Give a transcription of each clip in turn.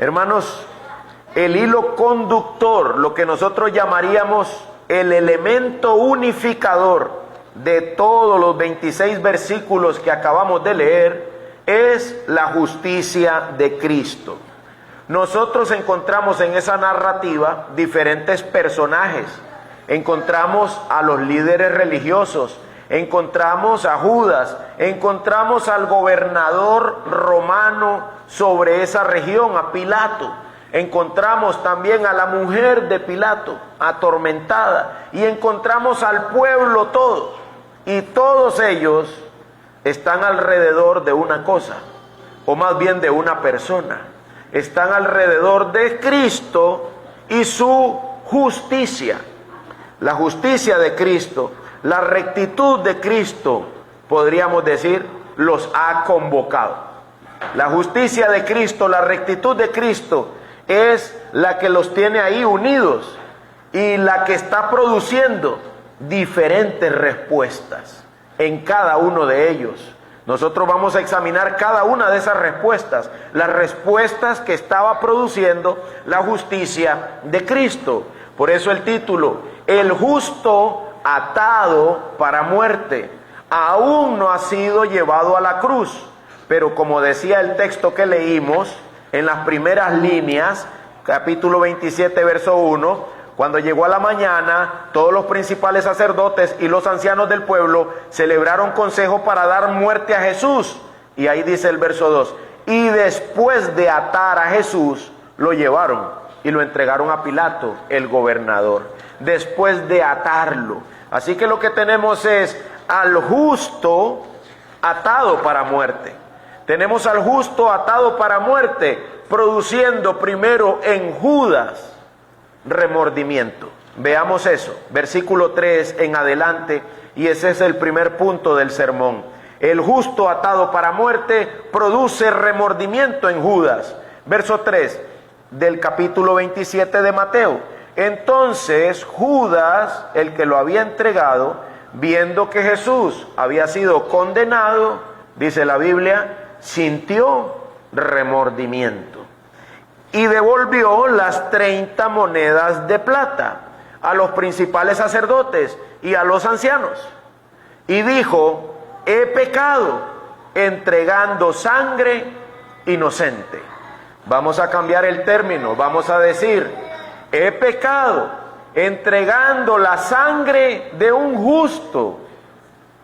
Hermanos, el hilo conductor, lo que nosotros llamaríamos el elemento unificador de todos los 26 versículos que acabamos de leer, es la justicia de Cristo. Nosotros encontramos en esa narrativa diferentes personajes. Encontramos a los líderes religiosos, encontramos a Judas, encontramos al gobernador romano sobre esa región, a Pilato. Encontramos también a la mujer de Pilato, atormentada, y encontramos al pueblo todo. Y todos ellos están alrededor de una cosa, o más bien de una persona. Están alrededor de Cristo y su justicia. La justicia de Cristo, la rectitud de Cristo, podríamos decir, los ha convocado. La justicia de Cristo, la rectitud de Cristo es la que los tiene ahí unidos y la que está produciendo diferentes respuestas en cada uno de ellos. Nosotros vamos a examinar cada una de esas respuestas, las respuestas que estaba produciendo la justicia de Cristo. Por eso el título, el justo atado para muerte, aún no ha sido llevado a la cruz. Pero como decía el texto que leímos, en las primeras líneas, capítulo 27, verso 1, cuando llegó a la mañana, todos los principales sacerdotes y los ancianos del pueblo celebraron consejo para dar muerte a Jesús. Y ahí dice el verso 2, y después de atar a Jesús, lo llevaron y lo entregaron a Pilato, el gobernador, después de atarlo. Así que lo que tenemos es al justo atado para muerte. Tenemos al justo atado para muerte, produciendo primero en Judas remordimiento. Veamos eso, versículo 3 en adelante, y ese es el primer punto del sermón. El justo atado para muerte produce remordimiento en Judas. Verso 3 del capítulo 27 de Mateo. Entonces Judas, el que lo había entregado, viendo que Jesús había sido condenado, dice la Biblia, sintió remordimiento y devolvió las 30 monedas de plata a los principales sacerdotes y a los ancianos, y dijo, he pecado entregando sangre inocente. Vamos a cambiar el término, vamos a decir, he pecado entregando la sangre de un justo.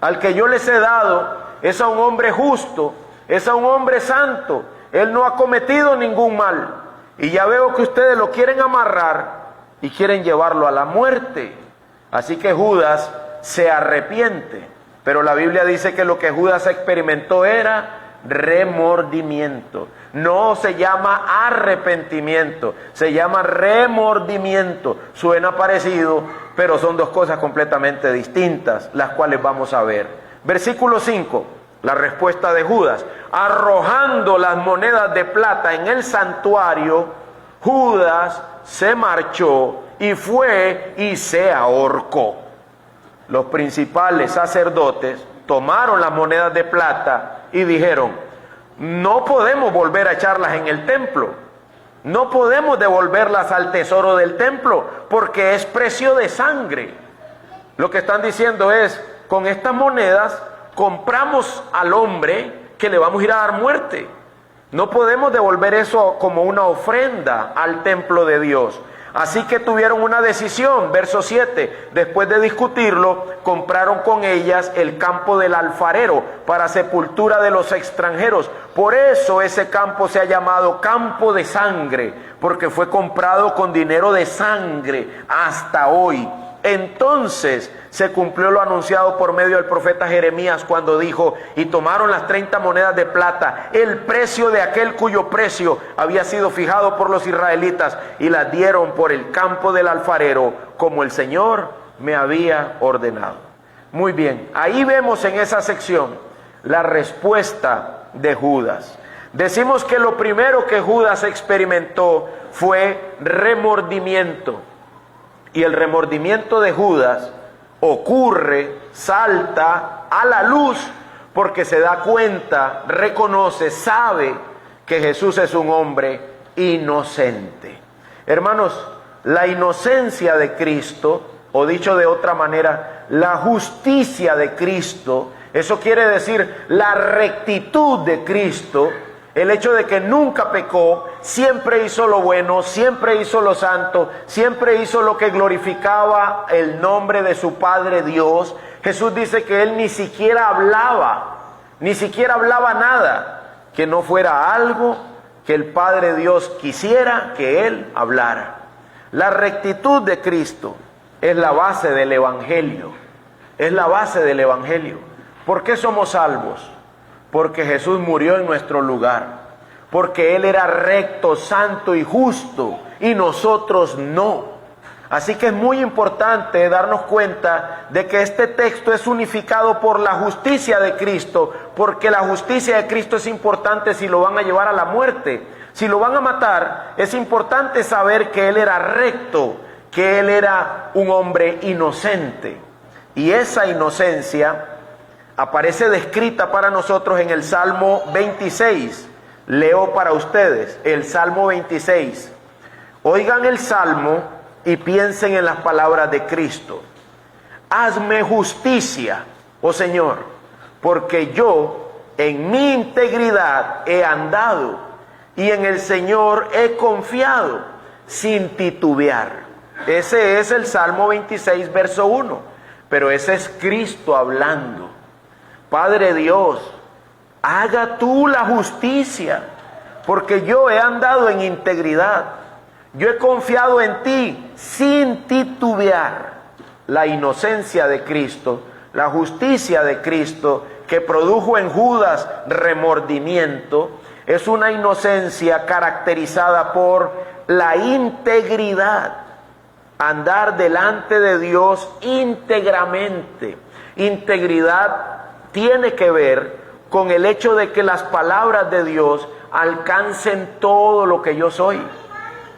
Al que yo les he dado es a un hombre justo, es a un hombre santo, él no ha cometido ningún mal. Y ya veo que ustedes lo quieren amarrar y quieren llevarlo a la muerte. Así que Judas se arrepiente. Pero la Biblia dice que lo que Judas experimentó era remordimiento. No se llama arrepentimiento, se llama remordimiento. Suena parecido, pero son dos cosas completamente distintas, las cuales vamos a ver. Versículo 5. La respuesta de Judas, arrojando las monedas de plata en el santuario, Judas se marchó y fue y se ahorcó. Los principales sacerdotes tomaron las monedas de plata y dijeron, no podemos volver a echarlas en el templo, no podemos devolverlas al tesoro del templo, porque es precio de sangre. Lo que están diciendo es, con estas monedas compramos al hombre que le vamos a ir a dar muerte. No podemos devolver eso como una ofrenda al templo de Dios. Así que tuvieron una decisión, verso 7, después de discutirlo, compraron con ellas el campo del alfarero para sepultura de los extranjeros. Por eso ese campo se ha llamado campo de sangre, porque fue comprado con dinero de sangre hasta hoy. Entonces se cumplió lo anunciado por medio del profeta Jeremías cuando dijo, y tomaron las 30 monedas de plata, el precio de aquel cuyo precio había sido fijado por los israelitas, y las dieron por el campo del alfarero, como el Señor me había ordenado. Muy bien, ahí vemos en esa sección la respuesta de Judas. Decimos que lo primero que Judas experimentó fue remordimiento. Y el remordimiento de Judas ocurre, salta a la luz, porque se da cuenta, reconoce, sabe que Jesús es un hombre inocente. Hermanos, la inocencia de Cristo, o dicho de otra manera, la justicia de Cristo, eso quiere decir la rectitud de Cristo, el hecho de que nunca pecó, siempre hizo lo bueno, siempre hizo lo santo, siempre hizo lo que glorificaba el nombre de su Padre Dios. Jesús dice que Él ni siquiera hablaba nada que no fuera algo que el Padre Dios quisiera que Él hablara. La rectitud de Cristo es la base del Evangelio, es la base del Evangelio. ¿Por qué somos salvos? Porque Jesús murió en nuestro lugar, porque Él era recto, santo y justo, y nosotros no. Así que es muy importante darnos cuenta de que este texto es unificado por la justicia de Cristo, porque la justicia de Cristo es importante si lo van a llevar a la muerte. Si lo van a matar, es importante saber que Él era recto, que Él era un hombre inocente. Y esa inocencia aparece descrita para nosotros en el Salmo 26. Leo para ustedes el Salmo 26. Oigan el Salmo y piensen en las palabras de Cristo. Hazme justicia, oh Señor, porque yo en mi integridad he andado y en el Señor he confiado sin titubear. Ese es el Salmo 26, verso 1. Pero ese es Cristo hablando. Padre Dios, haga tú la justicia, porque yo he andado en integridad. Yo he confiado en ti sin titubear. La inocencia de Cristo, la justicia de Cristo, que produjo en Judas remordimiento, es una inocencia caracterizada por la integridad. Andar delante de Dios íntegramente. Integridad tiene que ver con el hecho de que las palabras de Dios alcancen todo lo que yo soy.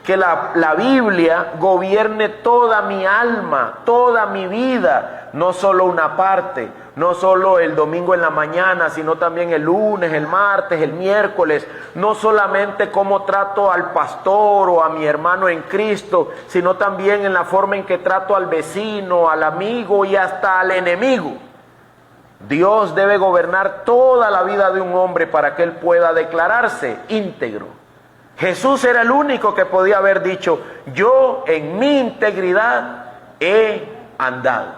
Que la Biblia gobierne toda mi alma, toda mi vida, no solo una parte, no solo el domingo en la mañana, sino también el lunes, el martes, el miércoles, no solamente cómo trato al pastor o a mi hermano en Cristo, sino también en la forma en que trato al vecino, al amigo y hasta al enemigo. Dios debe gobernar toda la vida de un hombre para que él pueda declararse íntegro. Jesús era el único que podía haber dicho, yo en mi integridad he andado.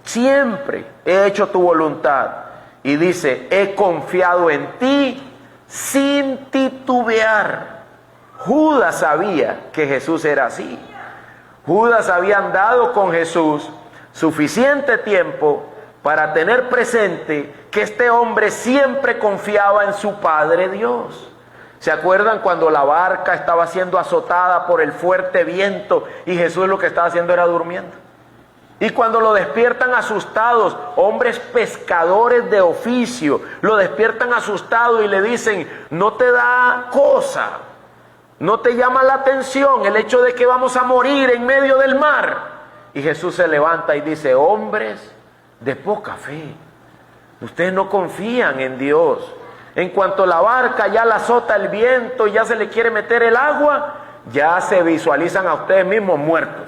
Siempre he hecho tu voluntad. Y dice, he confiado en ti sin titubear. Judas sabía que Jesús era así. Judas había andado con Jesús suficiente tiempo para tener presente que este hombre siempre confiaba en su Padre Dios. ¿Se acuerdan cuando la barca estaba siendo azotada por el fuerte viento y Jesús lo que estaba haciendo era durmiendo? Y cuando lo despiertan asustados, hombres pescadores de oficio, lo despiertan asustado y le dicen, ¿no te da cosa? ¿No te llama la atención el hecho de que vamos a morir en medio del mar? Y Jesús se levanta y dice, hombres de poca fe, ustedes no confían en Dios. En cuanto la barca ya la azota el viento y ya se le quiere meter el agua, ya se visualizan a ustedes mismos muertos.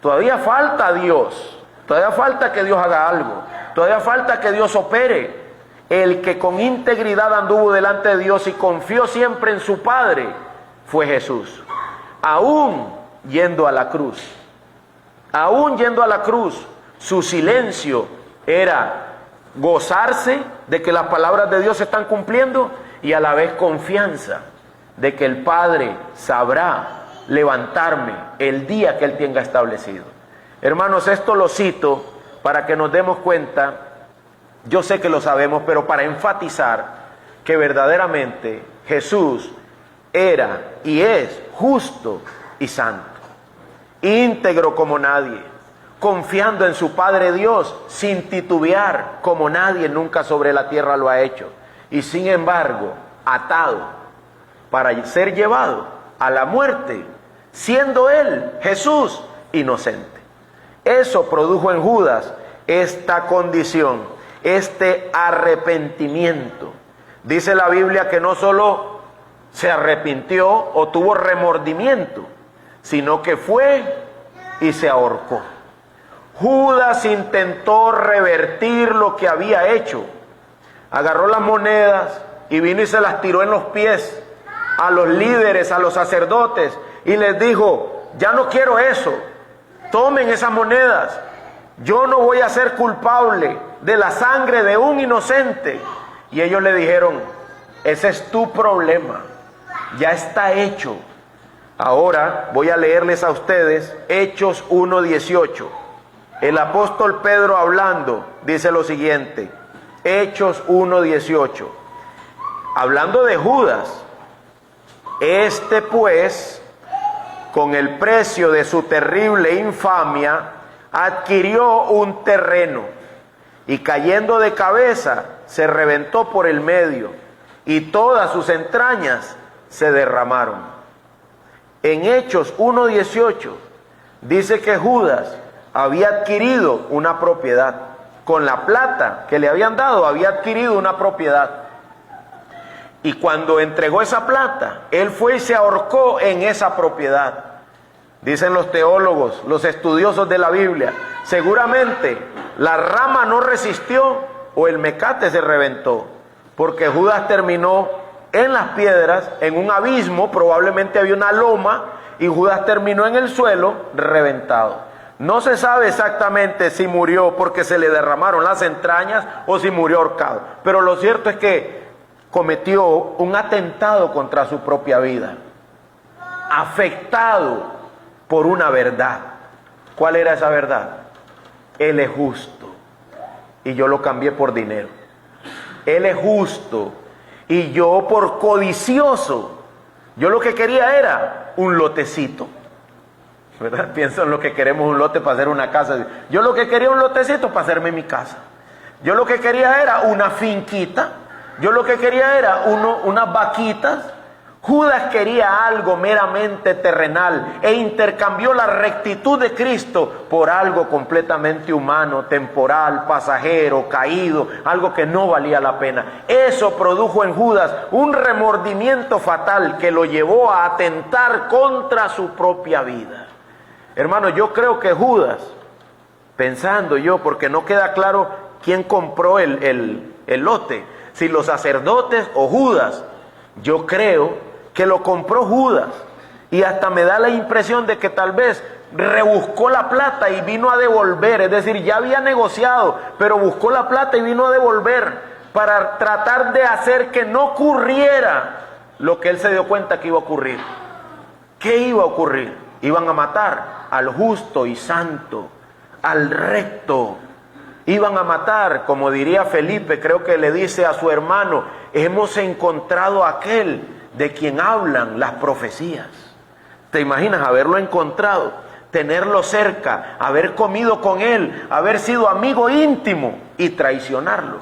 Todavía falta Dios, todavía falta que Dios haga algo, todavía falta que Dios opere. El que con integridad anduvo delante de Dios y confió siempre en su Padre fue Jesús. Aún yendo a la cruz, su silencio era gozarse de que las palabras de Dios se están cumpliendo y a la vez confianza de que el Padre sabrá levantarme el día que Él tenga establecido. Hermanos, esto lo cito para que nos demos cuenta, yo sé que lo sabemos, pero para enfatizar que verdaderamente Jesús era y es justo y santo, íntegro como nadie, confiando en su Padre Dios, sin titubear como nadie nunca sobre la tierra lo ha hecho, y sin embargo, atado para ser llevado a la muerte, siendo Él, Jesús, inocente. Eso produjo en Judas esta condición, este arrepentimiento. Dice la Biblia que no solo se arrepintió o tuvo remordimiento, sino que fue y se ahorcó. Judas intentó revertir lo que había hecho. Agarró las monedas y vino y se las tiró en los pies a los líderes, a los sacerdotes, y les dijo: ya no quiero eso, tomen esas monedas, yo no voy a ser culpable de la sangre de un inocente. Y ellos le dijeron: ese es tu problema, ya está hecho. Ahora voy a leerles a ustedes Hechos 1:18. El apóstol Pedro hablando dice lo siguiente, Hechos 1:18, hablando de Judas: este pues, con el precio de su terrible infamia, adquirió un terreno, y cayendo de cabeza, se reventó por el medio, y todas sus entrañas se derramaron. En Hechos 1:18 dice que Judas había adquirido una propiedad. Con la plata que le habían dado, había adquirido una propiedad. Y cuando entregó esa plata, él fue y se ahorcó en esa propiedad. Dicen los teólogos, los estudiosos de la Biblia, seguramente la rama no resistió o el mecate se reventó, porque Judas terminó en las piedras, en un abismo, probablemente había una loma, y Judas terminó en el suelo reventado. No se sabe exactamente si murió porque se le derramaron las entrañas o si murió ahorcado, pero lo cierto es que cometió un atentado contra su propia vida, afectado por una verdad. ¿Cuál era esa verdad? Él es justo y yo lo cambié por dinero. Él es justo y yo por codicioso, yo lo que quería era un lotecito, ¿verdad? Pienso en lo que queremos, un lote para hacer una casa. Yo lo que quería un lotecito para hacerme mi casa. Yo lo que quería era una finquita. Yo lo que quería era unas vaquitas. Judas quería algo meramente terrenal e intercambió la rectitud de Cristo por algo completamente humano, temporal, pasajero, caído, algo que no valía la pena. Eso produjo en Judas un remordimiento fatal que lo llevó a atentar contra su propia vida. Hermano, yo creo que Judas, pensando yo, porque no queda claro quién compró el lote, si los sacerdotes o Judas, yo creo que lo compró Judas, y hasta me da la impresión de que tal vez rebuscó la plata y vino a devolver, es decir, ya había negociado, pero buscó la plata y vino a devolver para tratar de hacer que no ocurriera lo que él se dio cuenta que iba a ocurrir. ¿Qué iba a ocurrir? Iban a matar al justo y santo, al recto. Iban a matar, como diría Felipe, creo que le dice a su hermano: hemos encontrado a aquel de quien hablan las profecías. ¿Te imaginas haberlo encontrado, tenerlo cerca, haber comido con él, haber sido amigo íntimo y traicionarlo?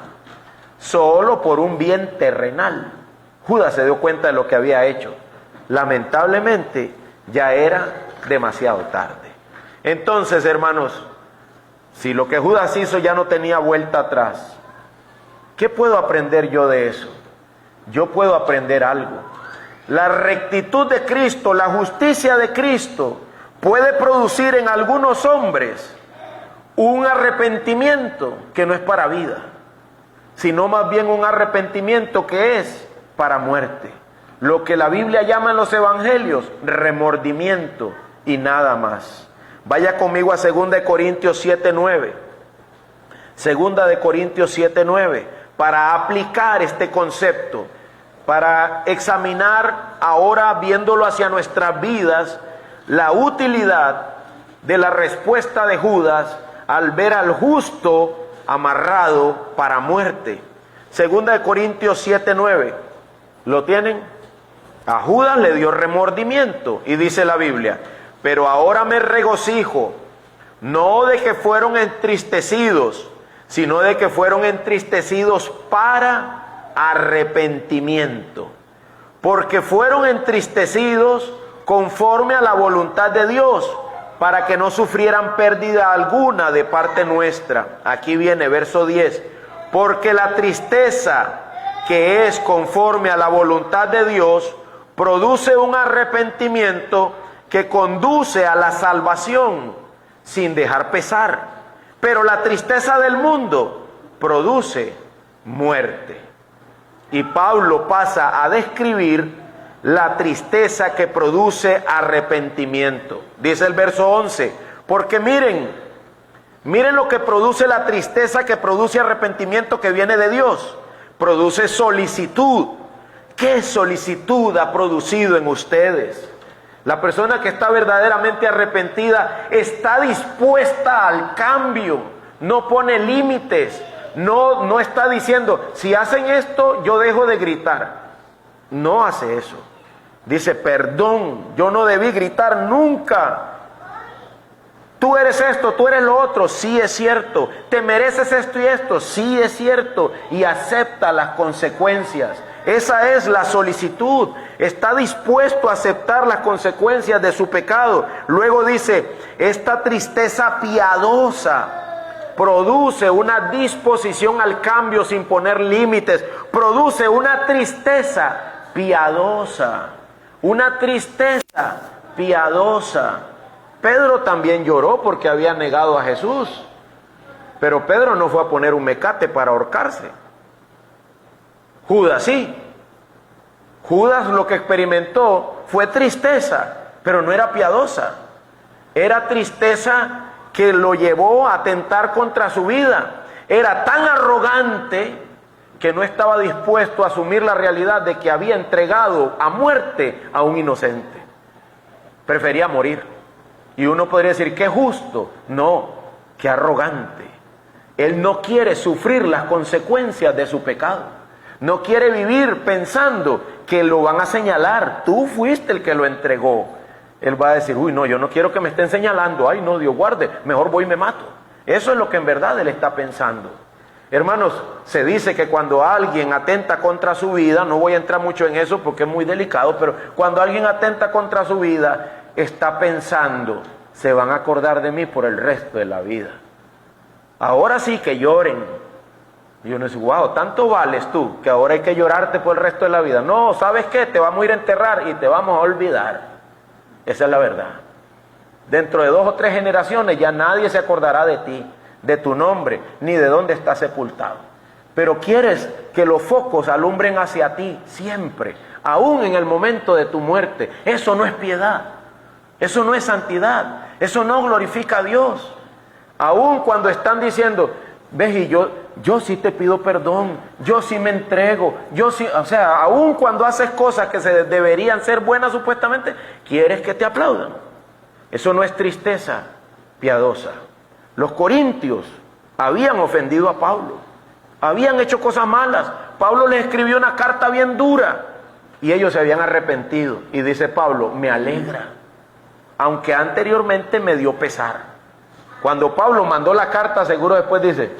Solo por un bien terrenal. Judas se dio cuenta de lo que había hecho. Lamentablemente, ya era demasiado tarde. Entonces, hermanos, si lo que Judas hizo ya no tenía vuelta atrás, ¿qué puedo aprender yo de eso? Yo puedo aprender algo. La rectitud de Cristo, la justicia de Cristo, puede producir en algunos hombres un arrepentimiento que no es para vida, sino más bien un arrepentimiento que es para muerte. Lo que la Biblia llama en los evangelios remordimiento y nada más. Vaya conmigo a 2 Corintios 7:9. 2 Corintios 7:9, para aplicar este concepto, para examinar ahora, viéndolo hacia nuestras vidas, la utilidad de la respuesta de Judas al ver al justo amarrado para muerte. 2 Corintios 7:9, ¿lo tienen? A Judas le dio remordimiento y dice la Biblia: pero ahora me regocijo, no de que fueron entristecidos, sino de que fueron entristecidos para arrepentimiento, porque fueron entristecidos conforme a la voluntad de Dios, para que no sufrieran pérdida alguna de parte nuestra. Aquí viene verso 10, porque la tristeza que es conforme a la voluntad de Dios produce un arrepentimiento que conduce a la salvación sin dejar pesar. Pero la tristeza del mundo produce muerte. Y Pablo pasa a describir la tristeza que produce arrepentimiento. Dice el verso 11, porque miren lo que produce la tristeza que produce arrepentimiento que viene de Dios. Produce solicitud. ¿Qué solicitud ha producido en ustedes? La persona que está verdaderamente arrepentida está dispuesta al cambio, no pone límites, no está diciendo, si hacen esto, yo dejo de gritar. No hace eso. Dice, perdón, yo no debí gritar nunca. Tú eres esto, tú eres lo otro, sí es cierto. Te mereces esto y esto, sí es cierto. Y acepta las consecuencias. Esa es la solicitud. Está dispuesto a aceptar las consecuencias de su pecado. Luego dice, esta tristeza piadosa produce una disposición al cambio sin poner límites. Produce una tristeza piadosa. Una tristeza piadosa. Pedro también lloró porque había negado a Jesús. Pero Pedro no fue a poner un mecate para ahorcarse. Judas sí. Judas lo que experimentó fue tristeza, pero no era piadosa. Era tristeza que lo llevó a atentar contra su vida. Era tan arrogante que no estaba dispuesto a asumir la realidad de que había entregado a muerte a un inocente. Prefería morir. Y uno podría decir, qué justo. No, qué arrogante. Él no quiere sufrir las consecuencias de su pecado. No quiere vivir pensando que lo van a señalar. Tú fuiste el que lo entregó. Él va a decir, uy, no, yo no quiero que me estén señalando. Ay, no, Dios guarde, mejor voy y me mato. Eso es lo que en verdad él está pensando. Hermanos, se dice que cuando alguien atenta contra su vida, no voy a entrar mucho en eso porque es muy delicado, pero cuando alguien atenta contra su vida, está pensando, se van a acordar de mí por el resto de la vida. Ahora sí que lloren. Y uno dice, wow, tanto vales tú, que ahora hay que llorarte por el resto de la vida. No, ¿sabes qué? Te vamos a ir a enterrar y te vamos a olvidar. Esa es la verdad. Dentro de 2 o 3 generaciones ya nadie se acordará de ti, de tu nombre, ni de dónde estás sepultado. Pero quieres que los focos alumbren hacia ti siempre, aún en el momento de tu muerte. Eso no es piedad, eso no es santidad, eso no glorifica a Dios. Aún cuando están diciendo, ves, y yo sí te pido perdón, yo sí me entrego, yo sí, o sea, aún cuando haces cosas que se deberían ser buenas supuestamente, quieres que te aplaudan. Eso no es tristeza piadosa. Los corintios habían ofendido a Pablo, habían hecho cosas malas. Pablo les escribió una carta bien dura y ellos se habían arrepentido. Y dice Pablo, me alegra, aunque anteriormente me dio pesar. Cuando Pablo mandó la carta, seguro después dice,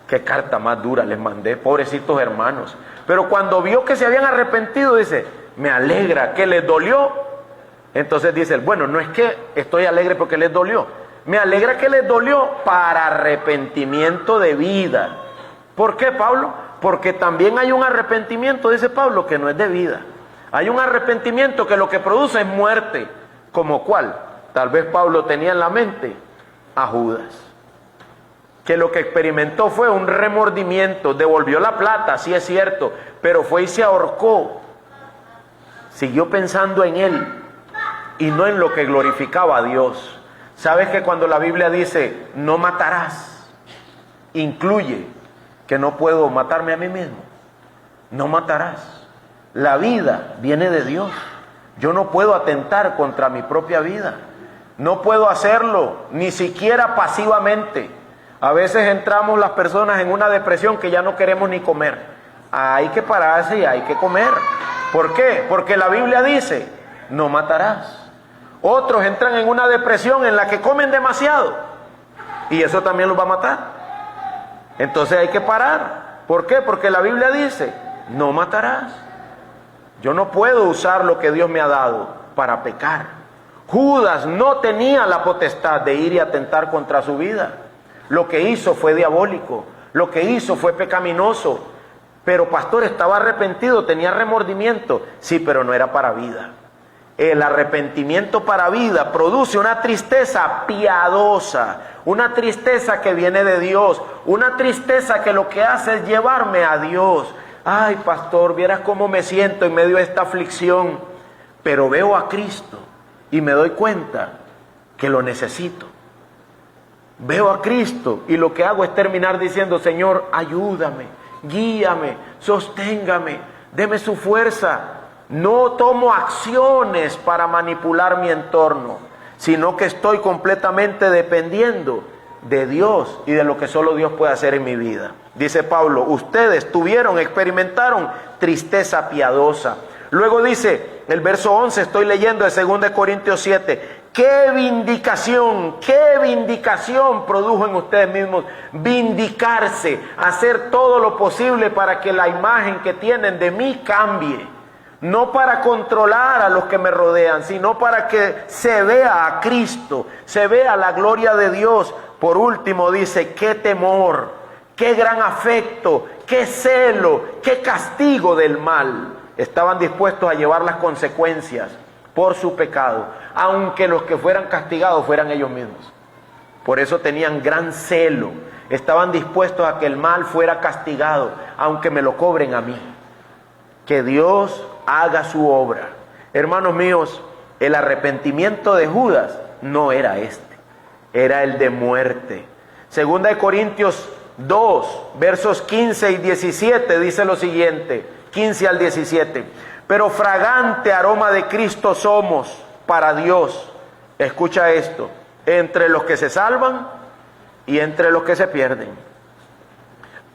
qué carta más dura les mandé, pobrecitos hermanos. Pero cuando vio que se habían arrepentido, dice, me alegra, que les dolió. Entonces dice, bueno, no es que estoy alegre porque les dolió, me alegra que les dolió para arrepentimiento de vida. ¿Por qué, Pablo? Porque también hay un arrepentimiento, dice Pablo, que no es de vida. Hay un arrepentimiento que lo que produce es muerte. ¿Como cuál? Tal vez Pablo tenía en la mente a Judas, que lo que experimentó fue un remordimiento. Devolvió la plata, sí es cierto, pero fue y se ahorcó. Siguió pensando en él y no en lo que glorificaba a Dios. ¿Sabes que cuando la Biblia dice no matarás, incluye que no puedo matarme a mí mismo? No matarás. La vida viene de Dios. Yo no puedo atentar contra mi propia vida. No puedo hacerlo, ni siquiera pasivamente. A veces entramos las personas en una depresión que ya no queremos ni comer. Hay que pararse y hay que comer. ¿Por qué? Porque la Biblia dice, no matarás. Otros entran en una depresión en la que comen demasiado y eso también los va a matar. Entonces hay que parar. ¿Por qué? Porque la Biblia dice, no matarás. Yo no puedo usar lo que Dios me ha dado para pecar. Judas no tenía la potestad de ir y atentar contra su vida. Lo que hizo fue diabólico, lo que hizo fue pecaminoso. Pero pastor, estaba arrepentido, tenía remordimiento. Sí, pero no era para vida. El arrepentimiento para vida produce una tristeza piadosa, una tristeza que viene de Dios, una tristeza que lo que hace es llevarme a Dios. Ay, pastor, vieras cómo me siento en medio de esta aflicción, pero veo a Cristo y me doy cuenta que lo necesito. Veo a Cristo y lo que hago es terminar diciendo, Señor, ayúdame, guíame, sosténgame, deme su fuerza. No tomo acciones para manipular mi entorno, sino que estoy completamente dependiendo de Dios y de lo que solo Dios puede hacer en mi vida. Dice Pablo, ustedes experimentaron tristeza piadosa. Luego dice, el verso 11, estoy leyendo de 2 Corintios 7, ¿qué vindicación produjo en ustedes mismos? Vindicarse, hacer todo lo posible para que la imagen que tienen de mí cambie. No para controlar a los que me rodean, sino para que se vea a Cristo, se vea la gloria de Dios. Por último dice, qué temor, qué gran afecto, qué celo, qué castigo del mal. Estaban dispuestos a llevar las consecuencias por su pecado, aunque los que fueran castigados fueran ellos mismos. Por eso tenían gran celo, estaban dispuestos a que el mal fuera castigado, aunque me lo cobren a mí. Que Dios haga su obra. Hermanos míos, el arrepentimiento de Judas no era este, era el de muerte. 2 Corintios 2, versos 15 y 17 dice lo siguiente, 15 al 17. Pero fragante aroma de Cristo somos para Dios. Escucha esto, entre los que se salvan y entre los que se pierden.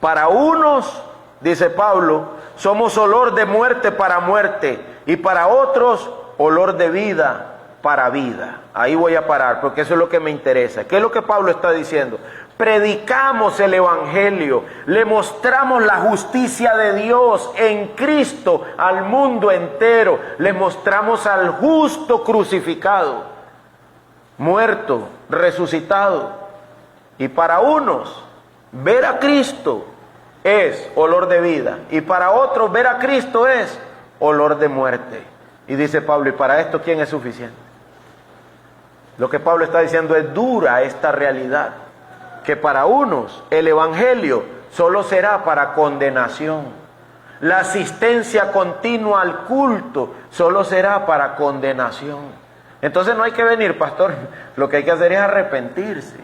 Para unos, dice Pablo, somos olor de muerte para muerte, y para otros olor de vida para vida. Ahí voy a parar, porque eso es lo que me interesa. ¿Qué es lo que Pablo está diciendo? Predicamos el Evangelio, le mostramos la justicia de Dios en Cristo al mundo entero, le mostramos al justo crucificado, muerto, resucitado. Y para unos, ver a Cristo es olor de vida, y para otros ver a Cristo es olor de muerte. Y dice Pablo, ¿y para esto quién es suficiente? Lo que Pablo está diciendo es dura esta realidad, que para unos el Evangelio solo será para condenación. La asistencia continua al culto solo será para condenación. Entonces no hay que venir, pastor, lo que hay que hacer es arrepentirse.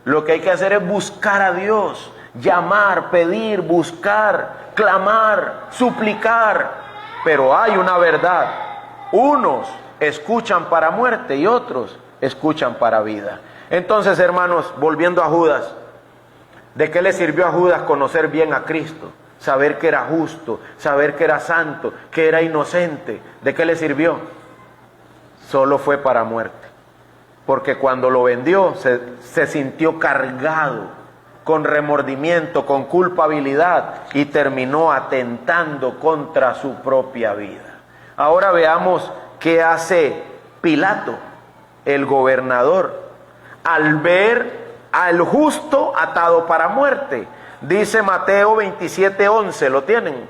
Lo que hay que hacer es buscar a Dios, llamar, pedir, buscar, clamar, suplicar. Pero hay una verdad, unos escuchan para muerte y otros escuchan para vida. Entonces, hermanos, volviendo a Judas, ¿de qué le sirvió a Judas conocer bien a Cristo? Saber que era justo, saber que era santo, que era inocente. ¿De qué le sirvió? Solo fue para muerte. Porque cuando lo vendió se sintió cargado, con remordimiento, con culpabilidad, y terminó atentando contra su propia vida. Ahora veamos qué hace Pilato, el gobernador, al ver al justo atado para muerte. Dice Mateo 27:11, ¿lo tienen?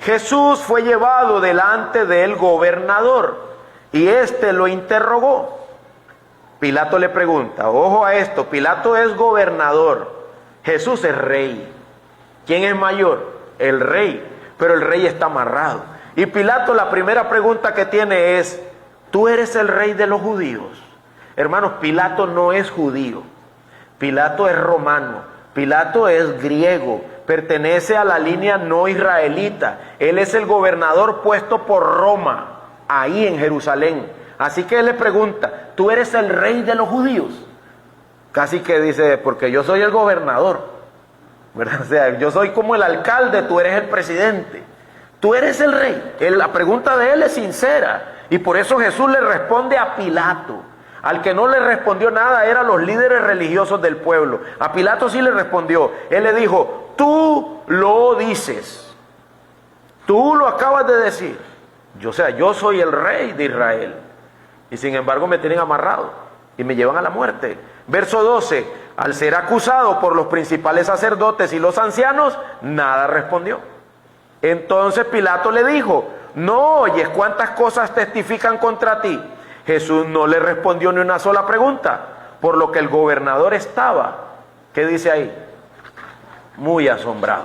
Jesús fue llevado delante del gobernador y éste lo interrogó. Pilato le pregunta, ojo a esto, Pilato es gobernador, Jesús es rey. ¿Quién es mayor? El rey, pero el rey está amarrado. Y Pilato, la primera pregunta que tiene es, ¿tú eres el rey de los judíos? Hermanos, Pilato no es judío, Pilato es romano, Pilato es griego, pertenece a la línea no israelita. Él es el gobernador puesto por Roma, ahí en Jerusalén. Así que él le pregunta, ¿tú eres el rey de los judíos? Casi que dice, porque yo soy el gobernador, ¿verdad? O sea, yo soy como el alcalde, tú eres el presidente. Tú eres el rey. La pregunta de él es sincera. Y por eso Jesús le responde a Pilato. Al que no le respondió nada eran los líderes religiosos del pueblo. A Pilato sí le respondió. Él le dijo, tú lo dices. Tú lo acabas de decir. Yo soy el rey de Israel. Y sin embargo me tienen amarrado y me llevan a la muerte. Verso 12, al ser acusado por los principales sacerdotes y los ancianos, nada respondió. Entonces Pilato le dijo, ¿no oyes cuántas cosas testifican contra ti? Jesús no le respondió ni una sola pregunta, por lo que el gobernador estaba, ¿qué dice ahí? Muy asombrado.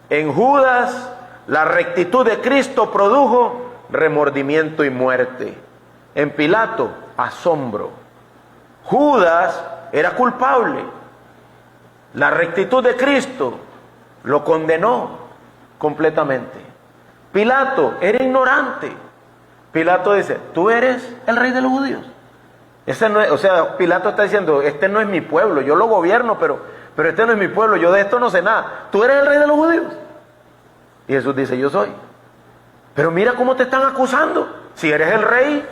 En Judas, la rectitud de Cristo produjo remordimiento y muerte. En Pilato, asombro. Judas era culpable. La rectitud de Cristo lo condenó completamente. Pilato era ignorante. Pilato dice, ¿tú eres el rey de los judíos? Ese no es, o sea, Pilato está diciendo, este no es mi pueblo, yo lo gobierno, pero este no es mi pueblo, yo de esto no sé nada. ¿Tú eres el rey de los judíos? Y Jesús dice, yo soy. Pero mira cómo te están acusando. Si eres el rey,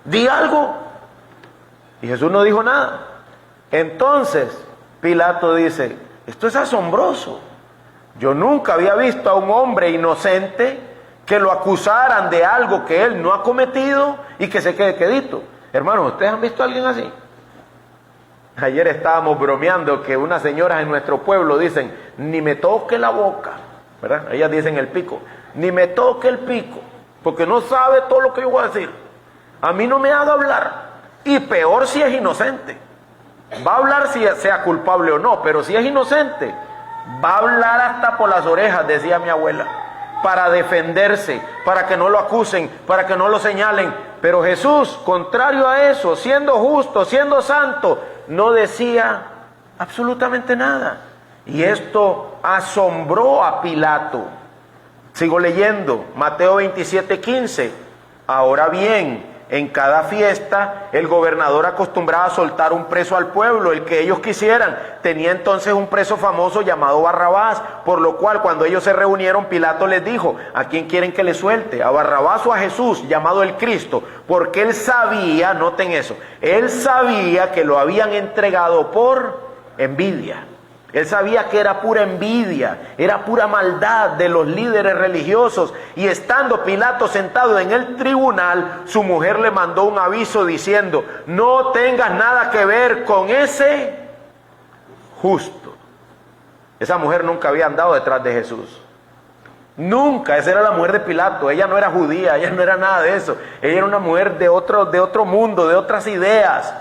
di algo. Y Jesús no dijo nada. Entonces, Pilato dice, esto es asombroso. Yo nunca había visto a un hombre inocente que lo acusaran de algo que él no ha cometido y que se quede quedito. Hermanos, ¿ustedes han visto a alguien así? Ayer estábamos bromeando que unas señoras en nuestro pueblo dicen, ni me toque la boca, ¿verdad? Ellas dicen el pico, ni me toque el pico, porque no sabe todo lo que yo voy a decir. A mí no me haga hablar. Y peor si es inocente. Va a hablar si sea culpable o no, pero si es inocente, va a hablar hasta por las orejas, decía mi abuela, para defenderse, para que no lo acusen, para que no lo señalen. Pero Jesús, contrario a eso, siendo justo, siendo santo, no decía absolutamente nada. Y esto asombró a Pilato. Sigo leyendo, Mateo 27:15. Ahora bien, en cada fiesta, el gobernador acostumbraba a soltar un preso al pueblo, el que ellos quisieran. Tenía entonces un preso famoso llamado Barrabás, por lo cual cuando ellos se reunieron, Pilato les dijo, ¿a quién quieren que le suelte? ¿A Barrabás o a Jesús, llamado el Cristo? Porque él sabía, noten eso, él sabía que lo habían entregado por envidia. Él sabía que era pura envidia, era pura maldad de los líderes religiosos. Y estando Pilato sentado en el tribunal, su mujer le mandó un aviso diciendo, no tengas nada que ver con ese justo. Esa mujer nunca había andado detrás de Jesús. Nunca, esa era la mujer de Pilato. Ella no era judía, ella no era nada de eso. Ella era una mujer de otro mundo, de otras ideas.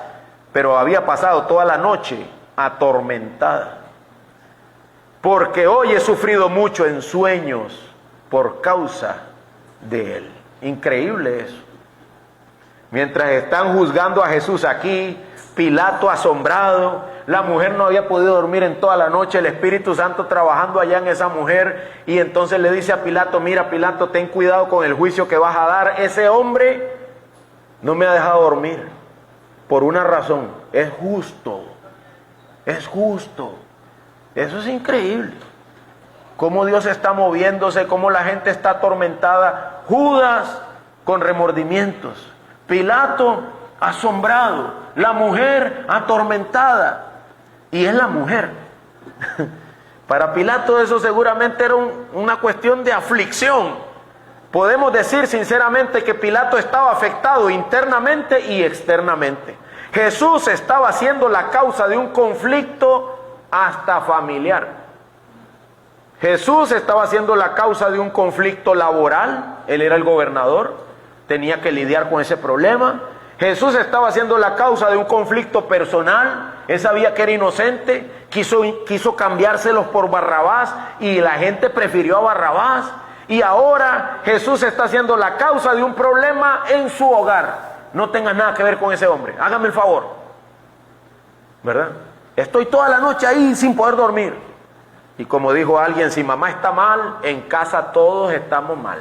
Pero había pasado toda la noche atormentada. Porque hoy he sufrido mucho en sueños por causa de él. Increíble eso. Mientras están juzgando a Jesús aquí, Pilato asombrado, la mujer no había podido dormir en toda la noche, el Espíritu Santo trabajando allá en esa mujer, y entonces le dice a Pilato, mira Pilato, ten cuidado con el juicio que vas a dar. Ese hombre no me ha dejado dormir por una razón, es justo, es justo. Eso es increíble. Cómo Dios está moviéndose, cómo la gente está atormentada. Judas con remordimientos. Pilato asombrado. La mujer atormentada. Y es la mujer. Para Pilato eso seguramente era una cuestión de aflicción. Podemos decir sinceramente que Pilato estaba afectado internamente y externamente. Jesús estaba siendo la causa de un conflicto hasta familiar. Jesús estaba siendo la causa de un conflicto laboral. Él era el gobernador, tenía que lidiar con ese problema. Jesús estaba siendo la causa de un conflicto personal. Él sabía que era inocente, quiso cambiárselos por Barrabás y la gente prefirió a Barrabás. Y ahora Jesús está siendo la causa de un problema en su hogar. No tengas nada que ver con ese hombre, hágame el favor, ¿verdad? Estoy toda la noche ahí sin poder dormir. Y como dijo alguien, si mamá está mal, en casa todos estamos mal.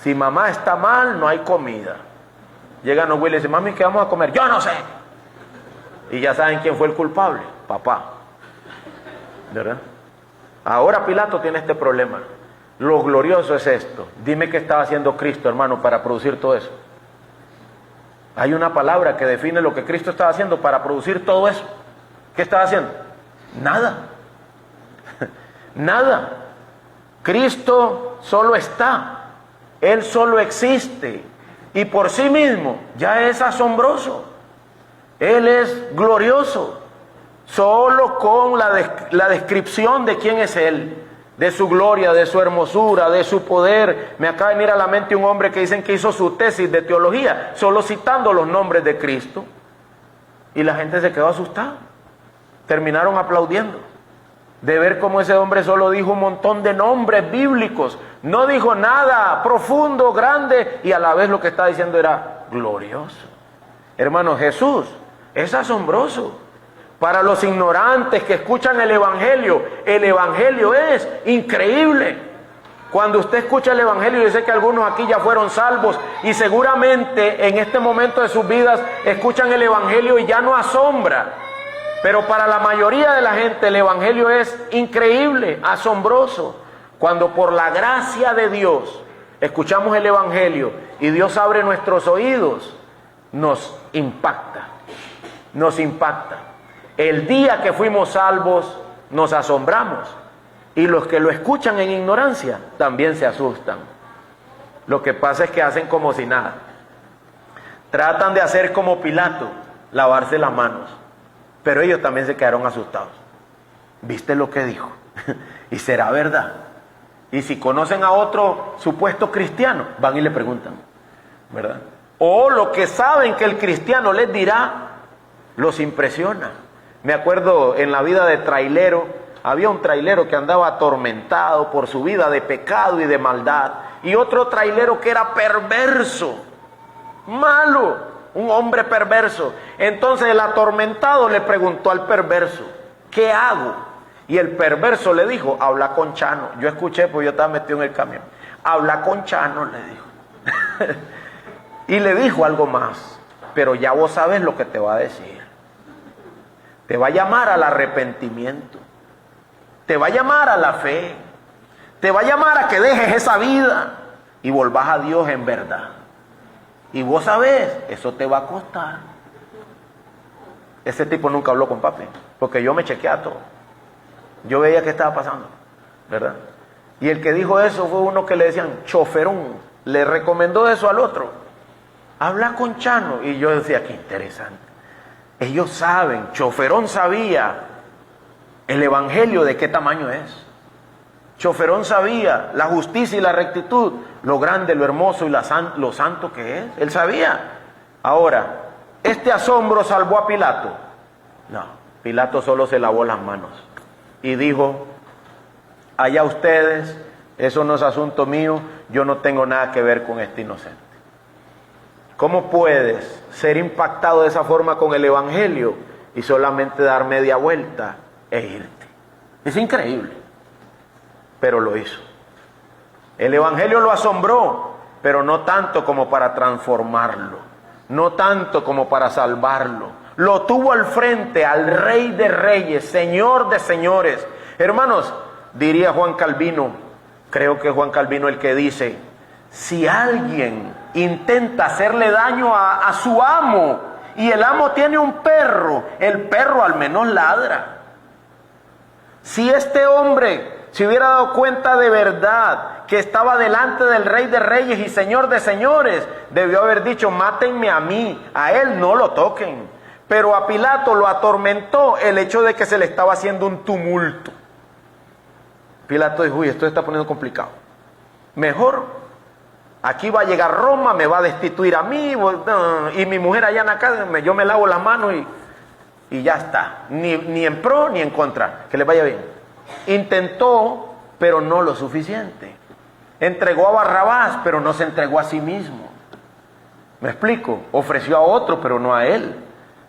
Si mamá está mal, no hay comida. Llegan los güeyes y dicen, mami, ¿qué vamos a comer? Yo no sé. Y ya saben quién fue el culpable, papá, ¿verdad? Ahora Pilato tiene este problema. Lo glorioso es esto. Dime qué estaba haciendo Cristo, hermano, para producir todo eso. Hay una palabra que define lo que Cristo estaba haciendo para producir todo eso. ¿Qué estaba haciendo? Nada. Nada. Cristo solo está. Él solo existe. Y por sí mismo ya es asombroso. Él es glorioso. solo con la descripción de quién es Él, de su gloria, de su hermosura, de su poder. Me acaba de venir a la mente un hombre que dicen que hizo su tesis de teología, solo citando los nombres de Cristo. Y la gente se quedó asustada. Terminaron aplaudiendo de ver cómo ese hombre solo dijo un montón de nombres bíblicos. No dijo nada profundo, grande, y a la vez lo que está diciendo era glorioso. Hermanos, Jesús es asombroso. Para los ignorantes que escuchan el Evangelio es increíble. Cuando usted escucha el Evangelio, yo sé que algunos aquí ya fueron salvos y seguramente en este momento de sus vidas escuchan el Evangelio y ya no asombra. Pero para la mayoría de la gente el Evangelio es increíble, asombroso. Cuando por la gracia de Dios escuchamos el Evangelio y Dios abre nuestros oídos, nos impacta, nos impacta. El día que fuimos salvos nos asombramos y los que lo escuchan en ignorancia también se asustan. Lo que pasa es que hacen como si nada. Tratan de hacer como Pilato, lavarse las manos, pero ellos también se quedaron asustados. ¿Viste lo que dijo? ¿Y será verdad? Y si conocen a otro supuesto cristiano, van y le preguntan, ¿verdad? O lo que saben que el cristiano les dirá, los impresiona. Me acuerdo en la vida de trailero, había un trailero que andaba atormentado por su vida de pecado y de maldad, y otro trailero que era perverso, malo, un hombre perverso. Entonces el atormentado le preguntó al perverso, ¿qué hago? Y el perverso le dijo, habla con Chano. Yo escuché, pues yo estaba metido en el camión. Habla con Chano, le dijo. Y le dijo algo más, pero ya vos sabes lo que te va a decir. Te va a llamar al arrepentimiento, te va a llamar a la fe, te va a llamar a que dejes esa vida y volvás a Dios en verdad. Y vos sabés, eso te va a costar. Ese tipo nunca habló con papi, porque yo me chequeaba todo. Yo veía qué estaba pasando, ¿verdad? Y el que dijo eso fue uno que le decían choferón, le recomendó eso al otro. Habla con Chano. Y yo decía, qué interesante. Ellos saben, choferón sabía el evangelio de qué tamaño es. Choferón sabía la justicia y la rectitud, lo grande, lo hermoso y lo santo que es. Él sabía. Ahora, ¿este asombro salvó a Pilato? No, Pilato solo se lavó las manos y dijo, allá ustedes, eso no es asunto mío, yo no tengo nada que ver con este inocente. ¿Cómo puedes ser impactado de esa forma con el Evangelio y solamente dar media vuelta e irte? Es increíble, pero lo hizo. El Evangelio lo asombró, pero no tanto como para transformarlo, no tanto como para salvarlo. Lo tuvo al frente al Rey de Reyes, Señor de Señores. Hermanos, diría Juan Calvino, creo que es Juan Calvino el que dice, si alguien intenta hacerle daño a su amo y el amo tiene un perro, el perro al menos ladra. Si este hombre se hubiera dado cuenta de verdad que estaba delante del Rey de Reyes y Señor de Señores, debió haber dicho, mátenme a mí, a él no lo toquen. Pero a Pilato lo atormentó el hecho de que se le estaba haciendo un tumulto. Pilato dijo, uy, esto se está poniendo complicado. Mejor aquí va a llegar Roma, me va a destituir a mí, y mi mujer allá en la casa, yo me lavo las manos y ya está. Ni en pro ni en contra, que le vaya bien. Intentó, pero no lo suficiente. Entregó a Barrabás, pero no se entregó a sí mismo. ¿Me explico? Ofreció a otro, pero no a él.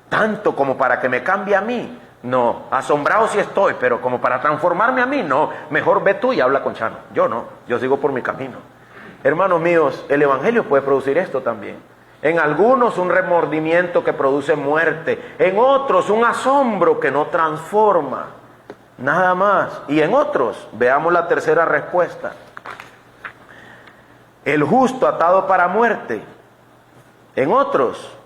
Tanto como para que me cambie a mí. No, asombrado sí estoy, pero como para transformarme a mí, no. Mejor ve tú y habla con Chano. Yo no, yo sigo por mi camino. Hermanos míos, el Evangelio puede producir esto también. En algunos un remordimiento que produce muerte, en otros un asombro que no transforma, nada más. Y en otros, veamos la tercera respuesta. El justo atado para muerte, en otros,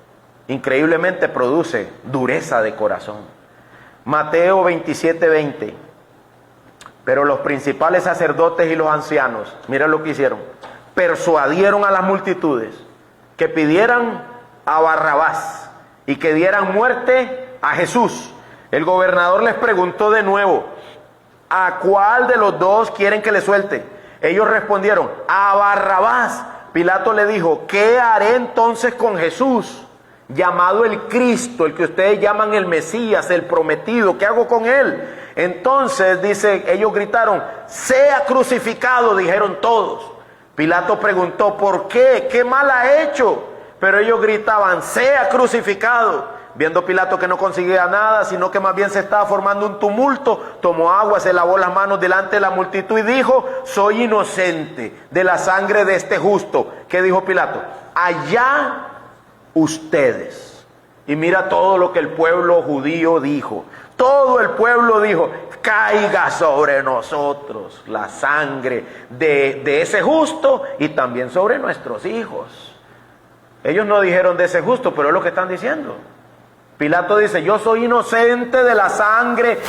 increíblemente produce dureza de corazón. Mateo 27:20. Pero los principales sacerdotes y los ancianos, mira lo que hicieron. Persuadieron a las multitudes que pidieran a Barrabás y que dieran muerte a Jesús, El gobernador les preguntó de nuevo, ¿a cuál de los dos quieren que le suelte? Ellos respondieron, a Barrabás. Pilato le dijo, ¿qué haré entonces con Jesús, llamado el Cristo, el que ustedes llaman el Mesías, el prometido? ¿Qué hago con él? Entonces, dice, ellos gritaron, sea crucificado, dijeron todos. Pilato preguntó, ¿por qué? ¿Qué mal ha hecho? Pero ellos gritaban, sea crucificado. Viendo Pilato que no conseguía nada, sino que más bien se estaba formando un tumulto, tomó agua, se lavó las manos delante de la multitud y dijo, soy inocente de la sangre de este justo. ¿Qué dijo Pilato? Allá ustedes. Y mira todo lo que el pueblo judío dijo. Todo el pueblo dijo, caiga sobre nosotros la sangre de ese justo y también sobre nuestros hijos. Ellos no dijeron de ese justo, pero es lo que están diciendo. Pilato dice, yo soy inocente de la sangre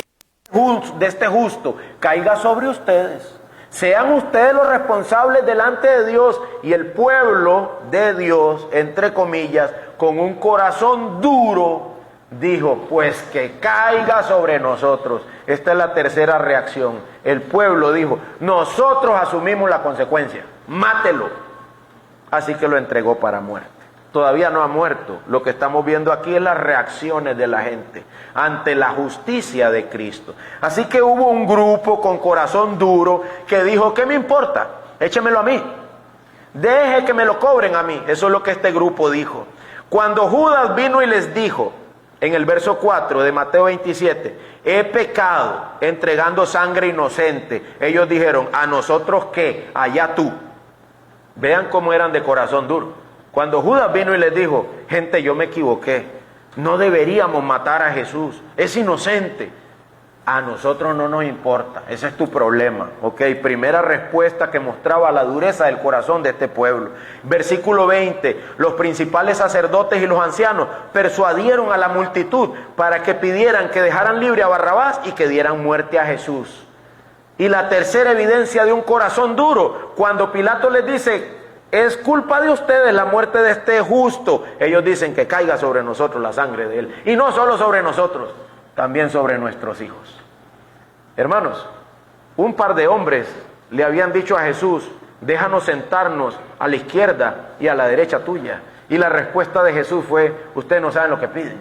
de este justo, caiga sobre ustedes. Sean ustedes los responsables delante de Dios. Y el pueblo de Dios, entre comillas, con un corazón duro, dijo, pues que caiga sobre nosotros. Esta es la tercera reacción. El pueblo dijo, nosotros asumimos la consecuencia, mátelo. Así que lo entregó para muerte. Todavía no ha muerto. Lo que estamos viendo aquí es las reacciones de la gente ante la justicia de Cristo. Así que hubo un grupo con corazón duro que dijo, ¿qué me importa? Échemelo a mí. Deje que me lo cobren a mí. Eso es lo que este grupo dijo. Cuando Judas vino y les dijo, en el verso 4 de Mateo 27, he pecado entregando sangre inocente. Ellos dijeron, ¿a nosotros qué? Allá tú. Vean cómo eran de corazón duro. Cuando Judas vino y les dijo, gente, yo me equivoqué, no deberíamos matar a Jesús, es inocente. A nosotros no nos importa, ese es tu problema. Ok, primera respuesta que mostraba la dureza del corazón de este pueblo. Versículo 20, los principales sacerdotes y los ancianos persuadieron a la multitud para que pidieran que dejaran libre a Barrabás y que dieran muerte a Jesús. Y la tercera evidencia de un corazón duro, cuando Pilato les dice, es culpa de ustedes la muerte de este justo. Ellos dicen que caiga sobre nosotros la sangre de él. Y no solo sobre nosotros, también sobre nuestros hijos. Hermanos, un par de hombres le habían dicho a Jesús, déjanos sentarnos a la izquierda y a la derecha tuya. Y la respuesta de Jesús fue, ustedes no saben lo que piden.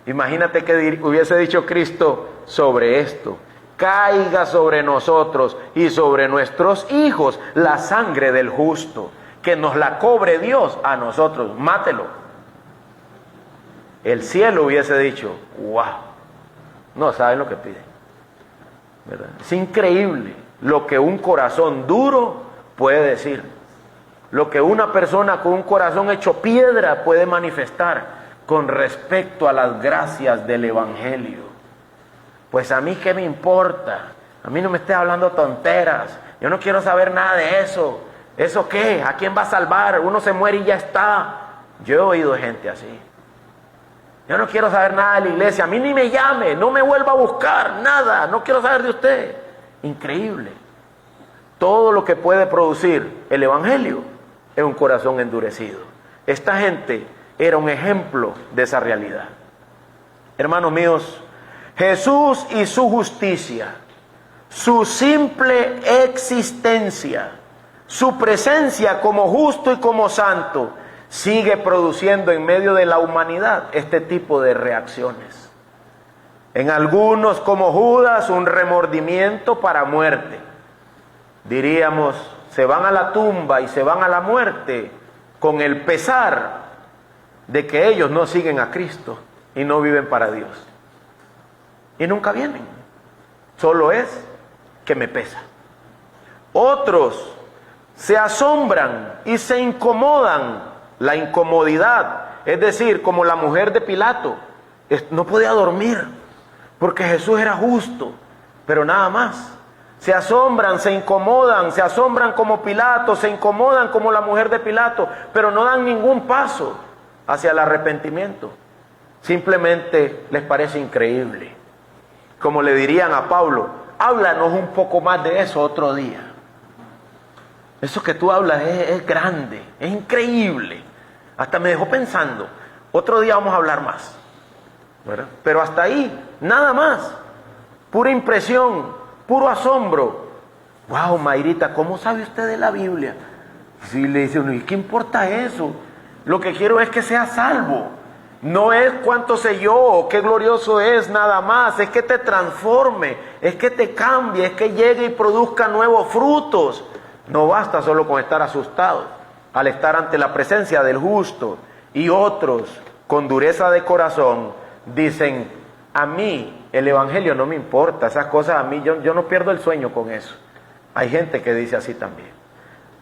Imagínate que hubiese dicho Cristo sobre esto. Caiga sobre nosotros y sobre nuestros hijos la sangre del justo, que nos la cobre Dios a nosotros, mátelo. El cielo hubiese dicho, wow, no saben lo que piden, ¿verdad? Es increíble lo que un corazón duro puede decir, lo que una persona con un corazón hecho piedra puede manifestar con respecto a las gracias del Evangelio. Pues a mí qué me importa, a mí no me esté hablando tonteras, yo no quiero saber nada de eso. ¿Eso qué? ¿A quién va a salvar? Uno se muere y ya está. Yo he oído gente así. Yo no quiero saber nada de la iglesia, a mí ni me llame, no me vuelva a buscar, nada, no quiero saber de usted. Increíble. Todo lo que puede producir el Evangelio es un corazón endurecido. Esta gente era un ejemplo de esa realidad. Hermanos míos, Jesús y su justicia, su simple existencia, su presencia como justo y como santo, sigue produciendo en medio de la humanidad este tipo de reacciones. En algunos, como Judas, un remordimiento para muerte. Diríamos, se van a la tumba y se van a la muerte con el pesar de que ellos no siguen a Cristo y no viven para Dios. Y nunca vienen. Solo es que me pesa. Otros se asombran y se incomodan. La incomodidad, es decir, como la mujer de Pilato, no podía dormir porque Jesús era justo, pero nada más. Se asombran, se incomodan, se asombran como Pilato, se incomodan como la mujer de Pilato, pero no dan ningún paso hacia el arrepentimiento. Simplemente les parece increíble. Como le dirían a Pablo, háblanos un poco más de eso otro día. Eso que tú hablas es grande, es increíble. Hasta me dejó pensando, otro día vamos a hablar más, ¿verdad? Pero hasta ahí nada más. Pura impresión, puro asombro. Wow, Mayrita, ¿cómo sabe usted de la Biblia? Si le dice uno, ¿y qué importa eso? Lo que quiero es que sea salvo. No es cuánto sé yo o qué glorioso es nada más. Es que te transforme, es que te cambie, es que llegue y produzca nuevos frutos. No basta solo con estar asustado al estar ante la presencia del justo. Y otros, con dureza de corazón, dicen, a mí el evangelio no me importa, esas cosas a mí, yo no pierdo el sueño con eso. Hay gente que dice así también.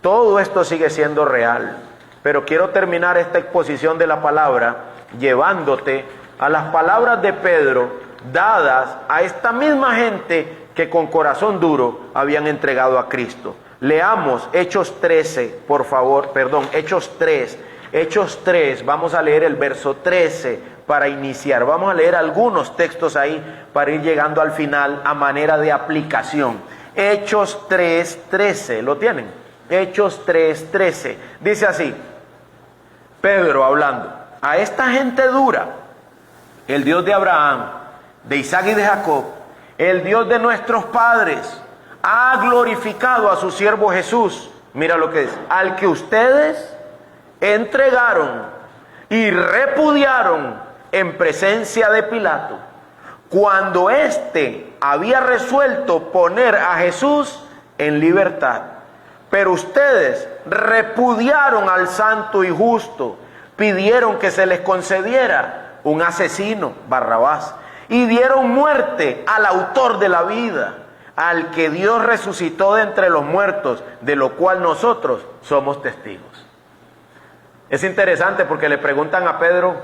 Todo esto sigue siendo real, pero quiero terminar esta exposición de la palabra llevándote a las palabras de Pedro dadas a esta misma gente que con corazón duro habían entregado a Cristo. Leamos Hechos 13, por favor, Hechos 3. Hechos 3, vamos a leer el verso 13 para iniciar. Vamos a leer algunos textos ahí para ir llegando al final a manera de aplicación. Hechos 3, 13, ¿lo tienen? Hechos 3, 13. Dice así, Pedro hablando, a esta gente dura, el Dios de Abraham, de Isaac y de Jacob, el Dios de nuestros padres, ha glorificado a su siervo Jesús. Mira lo que dice, al que ustedes entregaron y repudiaron en presencia de Pilato, cuando éste había resuelto poner a Jesús en libertad. Pero ustedes repudiaron al santo y justo, pidieron que se les concediera un asesino, Barrabás, y dieron muerte al autor de la vida, al que Dios resucitó de entre los muertos, de lo cual nosotros somos testigos. Es interesante porque le preguntan a Pedro,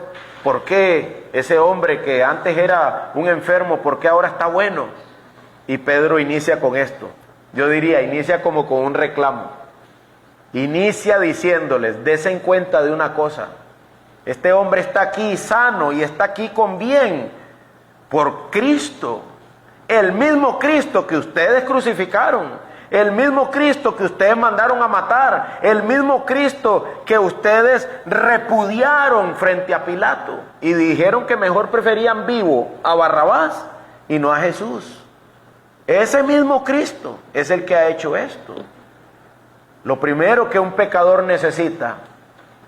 ¿por qué ese hombre que antes era un enfermo, por qué ahora está bueno? Y Pedro inicia con esto. Yo diría, inicia como con un reclamo. Inicia diciéndoles, desen cuenta de una cosa. Este hombre está aquí sano y está aquí con bien por Cristo. El mismo Cristo que ustedes crucificaron. El mismo Cristo que ustedes mandaron a matar, el mismo Cristo que ustedes repudiaron frente a Pilato y dijeron que mejor preferían vivo a Barrabás y no a Jesús. Ese mismo Cristo es el que ha hecho esto. Lo primero que un pecador necesita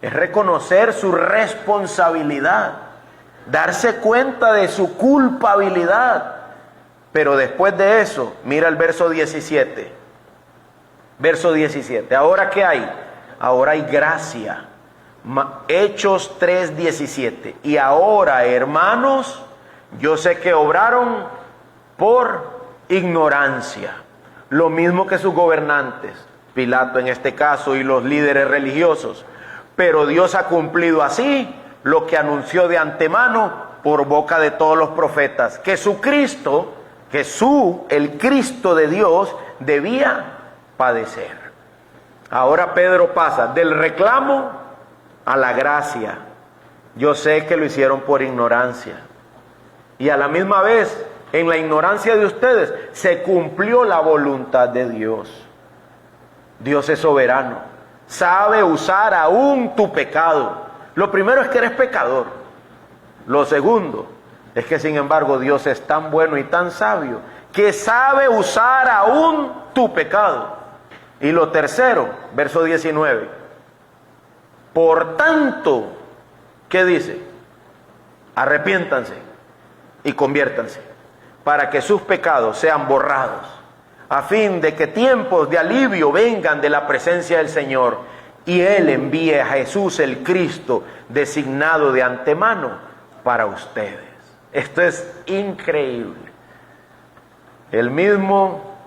es reconocer su responsabilidad, darse cuenta de su culpabilidad. Pero después de eso, mira el verso 17. Verso 17. ¿Ahora qué hay? Ahora hay gracia. Hechos 3:17. Y ahora, hermanos, yo sé que obraron por ignorancia, lo mismo que sus gobernantes, Pilato en este caso, y los líderes religiosos. Pero Dios ha cumplido así lo que anunció de antemano por boca de todos los profetas, que su Cristo, el Cristo de Dios, debía padecer. Ahora Pedro pasa del reclamo a la gracia. Yo sé que lo hicieron por ignorancia. Y a la misma vez, en la ignorancia de ustedes, se cumplió la voluntad de Dios. Dios es soberano. Sabe usar aún tu pecado. Lo primero es que eres pecador. Lo segundo es que, sin embargo, Dios es tan bueno y tan sabio que sabe usar aún tu pecado. Y lo tercero, verso 19. Por tanto, ¿qué dice? Arrepiéntanse y conviértanse, para que sus pecados sean borrados, a fin de que tiempos de alivio vengan de la presencia del Señor, y Él envíe a Jesús el Cristo, designado de antemano para ustedes. Esto es increíble. El mismo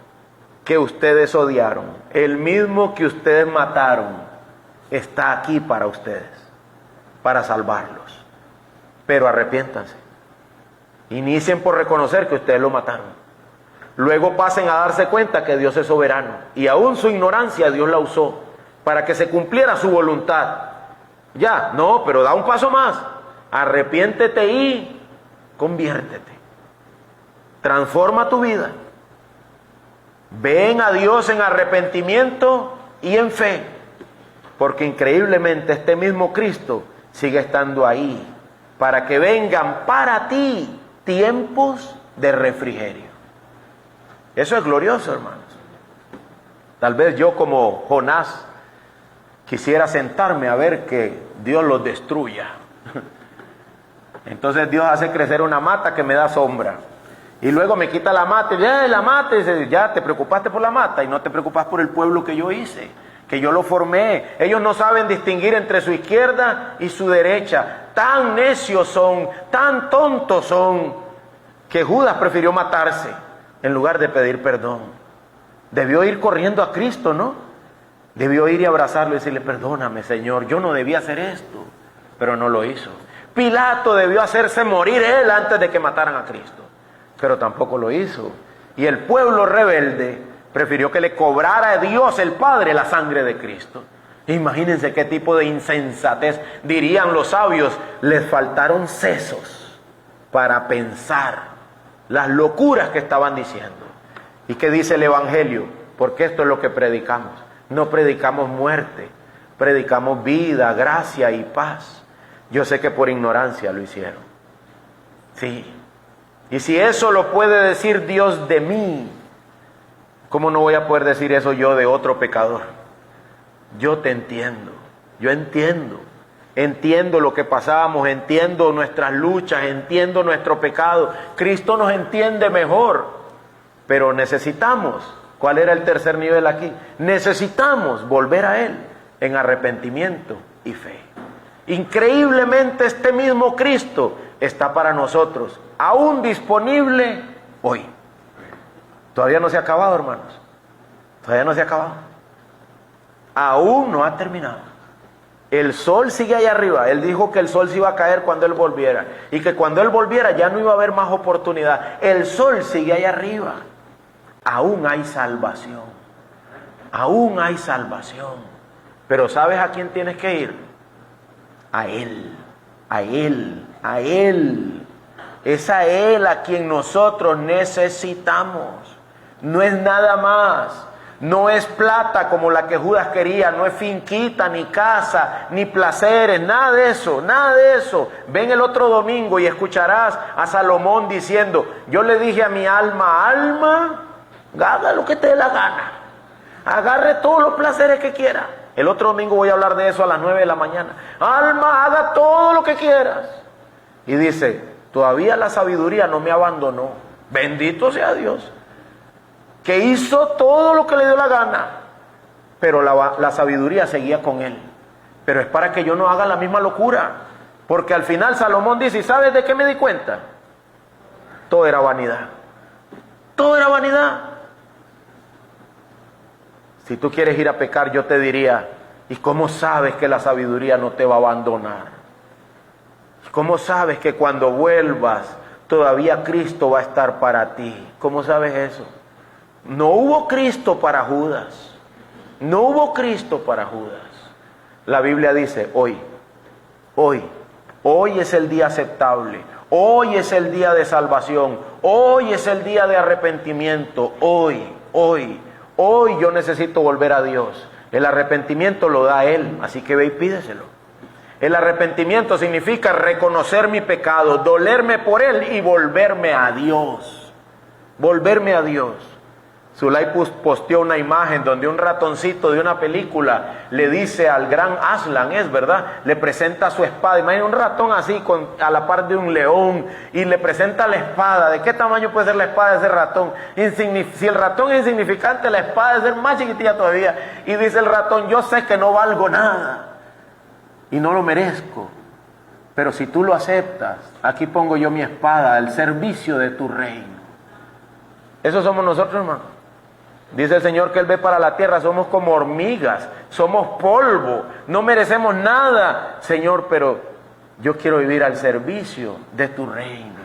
que ustedes odiaron, el mismo que ustedes mataron, está aquí para ustedes, para salvarlos. Pero arrepiéntanse. Inicien por reconocer que ustedes lo mataron. Luego pasen a darse cuenta que Dios es soberano. Y aún su ignorancia Dios la usó para que se cumpliera su voluntad. Ya, no, pero da un paso más. Arrepiéntete y conviértete. Transforma tu vida. Ven a Dios en arrepentimiento y en fe. Porque increíblemente este mismo Cristo sigue estando ahí para que vengan para ti tiempos de refrigerio. Eso es glorioso, hermanos. Tal vez yo como Jonás quisiera sentarme a ver que Dios los destruya. Entonces Dios hace crecer una mata que me da sombra. Y luego me quita la mata y la mata, y dice, ya te preocupaste por la mata y no te preocupas por el pueblo que yo hice, que yo lo formé. Ellos no saben distinguir entre su izquierda y su derecha. Tan necios son, tan tontos son, que Judas prefirió matarse en lugar de pedir perdón. Debió ir corriendo a Cristo, ¿no? Debió ir y abrazarlo y decirle, perdóname, Señor, yo no debía hacer esto, pero no lo hizo. Pilato debió hacerse morir él antes de que mataran a Cristo, pero tampoco lo hizo. Y el pueblo rebelde prefirió que le cobrara a Dios el Padre la sangre de Cristo. Imagínense qué tipo de insensatez. Dirían los sabios, les faltaron sesos para pensar las locuras que estaban diciendo. ¿Y qué dice el Evangelio? Porque esto es lo que predicamos. No predicamos muerte, predicamos vida, gracia y paz. Yo sé que por ignorancia lo hicieron. Sí. Y si eso lo puede decir Dios de mí, ¿cómo no voy a poder decir eso yo de otro pecador? Yo te entiendo, yo entiendo lo que pasamos, entiendo nuestras luchas, entiendo nuestro pecado. Cristo nos entiende mejor, pero necesitamos, ¿cuál era el tercer nivel aquí? Necesitamos volver a Él en arrepentimiento y fe. Increíblemente este mismo Cristo está para nosotros, aún disponible hoy. Todavía no se ha acabado, hermanos. Todavía no se ha acabado. Aún no ha terminado. El sol sigue allá arriba. Él dijo que el sol se iba a caer cuando Él volviera. Y que cuando Él volviera ya no iba a haber más oportunidad. El sol sigue allá arriba. Aún hay salvación. Aún hay salvación. Pero ¿sabes a quién tienes que ir? A Él. A Él. A Él. Es a Él a quien nosotros necesitamos. No es nada más. No es plata como la que Judas quería. No es finquita, ni casa, ni placeres. Nada de eso, nada de eso. Ven el otro domingo y escucharás a Salomón diciendo, yo le dije a mi alma, alma, haga lo que te dé la gana. Agarre todos los placeres que quiera. El otro domingo voy a hablar de eso a las 9 de la mañana. Alma, haga todo lo que quieras. Y dice, todavía la sabiduría no me abandonó. Bendito sea Dios, que hizo todo lo que le dio la gana, pero la sabiduría seguía con él. Pero es para que yo no haga la misma locura, porque al final Salomón dice, ¿sabes de qué me di cuenta? Todo era vanidad. Todo era vanidad. Si tú quieres ir a pecar, yo te diría, ¿y cómo sabes que la sabiduría no te va a abandonar? ¿Cómo sabes que cuando vuelvas todavía Cristo va a estar para ti? ¿Cómo sabes eso? No hubo Cristo para Judas. No hubo Cristo para Judas. La Biblia dice, hoy es el día aceptable. Hoy es el día de salvación. Hoy es el día de arrepentimiento. Hoy yo necesito volver a Dios. El arrepentimiento lo da Él, así que ve y pídeselo. El arrepentimiento significa reconocer mi pecado, dolerme por él y volverme a Dios. Volverme a Dios. Zulay posteó una imagen donde un ratoncito de una película le dice al gran Aslan, es verdad, le presenta su espada. Imagina un ratón así a la par de un león y le presenta la espada. ¿De qué tamaño puede ser la espada de ese ratón? Si el ratón es insignificante, la espada debe ser más chiquitilla todavía. Y dice el ratón, yo sé que no valgo nada y no lo merezco, pero si tú lo aceptas, aquí pongo yo mi espada al servicio de tu reino. Eso somos nosotros, hermano. Dice el Señor que Él ve para la tierra, somos como hormigas, somos polvo, no merecemos nada, Señor, pero yo quiero vivir al servicio de tu reino.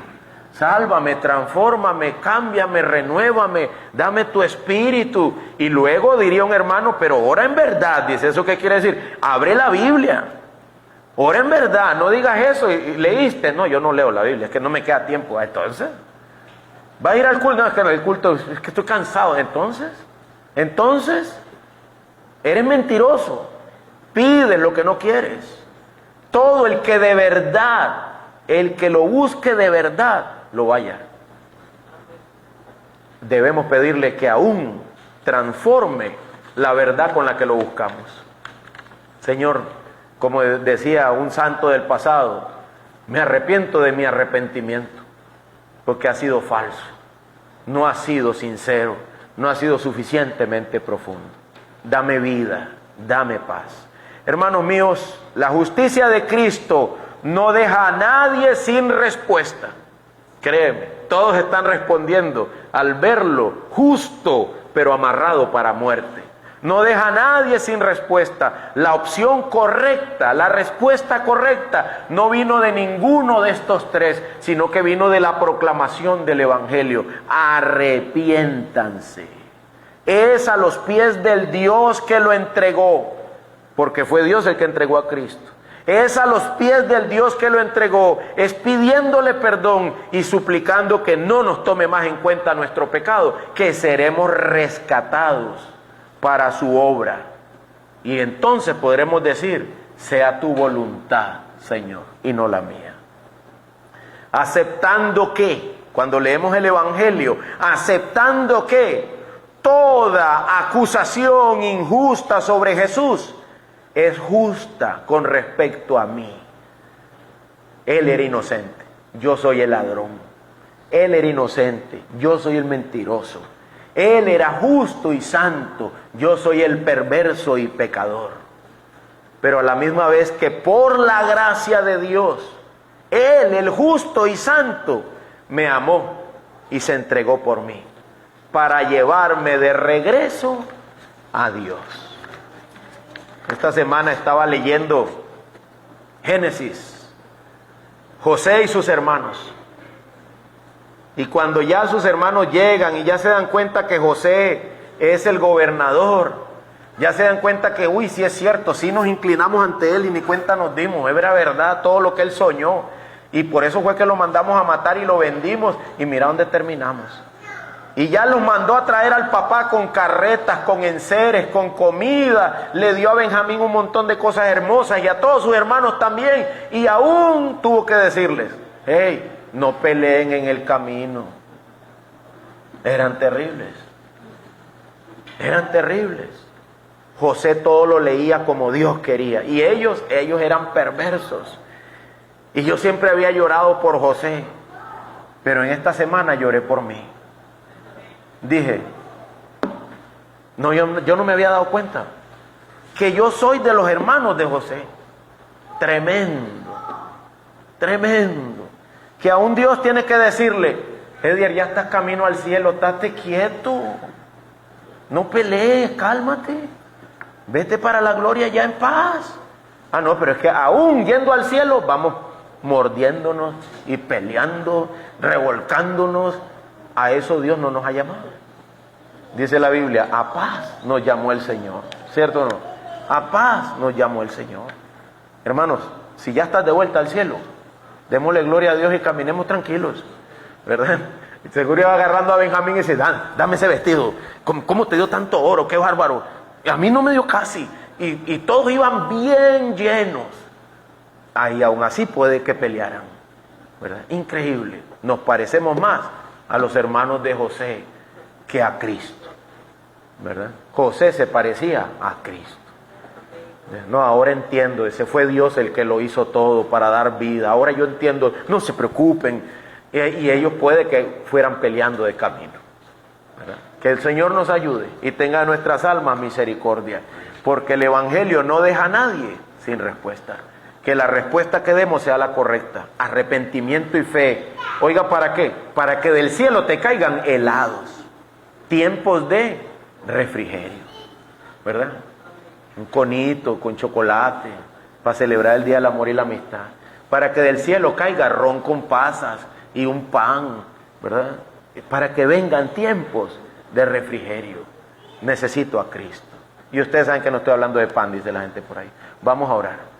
Sálvame, transfórmame, cámbiame, renuévame, dame tu espíritu. Y luego diría un hermano, pero ora en verdad. Dice, ¿eso qué quiere decir? Abre la Biblia. Ora en verdad, no digas eso y leíste. No, yo no leo la Biblia, es que no me queda tiempo. Entonces, ¿va a ir al culto? No, es que el culto, es que estoy cansado. Entonces, eres mentiroso. Pides lo que no quieres. Todo el que de verdad, el que lo busque de verdad, lo va a hallar. Debemos pedirle que aún transforme la verdad con la que lo buscamos. Señor, como decía un santo del pasado, me arrepiento de mi arrepentimiento, porque ha sido falso, no ha sido sincero, no ha sido suficientemente profundo. Dame vida, dame paz. Hermanos míos, la justicia de Cristo no deja a nadie sin respuesta. Créeme, todos están respondiendo al verlo justo, pero amarrado para muerte. No deja a nadie sin respuesta. La opción correcta, la respuesta correcta, no vino de ninguno de estos tres, sino que vino de la proclamación del Evangelio. Arrepiéntanse. Es a los pies del Dios que lo entregó, porque fue Dios el que entregó a Cristo. Es a los pies del Dios que lo entregó, es pidiéndole perdón y suplicando que no nos tome más en cuenta nuestro pecado, que seremos rescatados para su obra. Y entonces podremos decir, sea tu voluntad, Señor, y no la mía. Aceptando que, cuando leemos el Evangelio, aceptando que toda acusación injusta sobre Jesús es justa con respecto a mí. Él era inocente, yo soy el ladrón. Él era inocente, yo soy el mentiroso. Él era justo y santo, yo soy el perverso y pecador. Pero a la misma vez que por la gracia de Dios, Él, el justo y santo, me amó y se entregó por mí, para llevarme de regreso a Dios. Esta semana estaba leyendo Génesis, José y sus hermanos. Y cuando ya sus hermanos llegan y ya se dan cuenta que José es el gobernador, ya se dan cuenta que, uy, sí es cierto, sí nos inclinamos ante él y ni cuenta nos dimos, era verdad todo lo que él soñó. Y por eso fue que lo mandamos a matar y lo vendimos, y mira dónde terminamos. Y ya los mandó a traer al papá con carretas, con enseres, con comida. Le dio a Benjamín un montón de cosas hermosas y a todos sus hermanos también. Y aún tuvo que decirles, hey, no peleen en el camino. Eran terribles. Eran terribles. José todo lo leía como Dios quería. Y ellos eran perversos. Y yo siempre había llorado por José. Pero en esta semana lloré por mí. Dije, no, yo no me había dado cuenta que yo soy de los hermanos de José. Tremendo, tremendo. Que aún Dios tiene que decirle, Edier, ya estás camino al cielo, estate quieto, no pelees, cálmate, vete para la gloria ya en paz. Ah, no, pero es que aún yendo al cielo vamos mordiéndonos y peleando, revolcándonos. A eso Dios no nos ha llamado. Dice la Biblia, a paz nos llamó el Señor. ¿Cierto o no? A paz nos llamó el Señor. Hermanos, si ya estás de vuelta al cielo, démosle gloria a Dios y caminemos tranquilos, ¿verdad? Y seguro iba agarrando a Benjamín y dice, dame ese vestido. ¿Cómo te dio tanto oro? ¡Qué bárbaro! Y a mí no me dio casi. Y todos iban bien llenos. Ahí aún así puede que pelearan, ¿verdad? Increíble. Nos parecemos más a los hermanos de José que a Cristo, ¿verdad? José se parecía a Cristo. No, ahora entiendo, ese fue Dios el que lo hizo todo para dar vida. Ahora yo entiendo, no se preocupen. Y ellos puede que fueran peleando de camino, ¿verdad? Que el Señor nos ayude y tenga a nuestras almas misericordia, porque el Evangelio no deja a nadie sin respuesta. Que la respuesta que demos sea la correcta. Arrepentimiento y fe. Oiga, ¿para qué? Para que del cielo te caigan helados. Tiempos de refrigerio, ¿verdad? Un conito con chocolate para celebrar el Día del Amor y la Amistad. Para que del cielo caiga ron con pasas y un pan, ¿verdad? Para que vengan tiempos de refrigerio. Necesito a Cristo. Y ustedes saben que no estoy hablando de pan, dice la gente por ahí. Vamos a orar.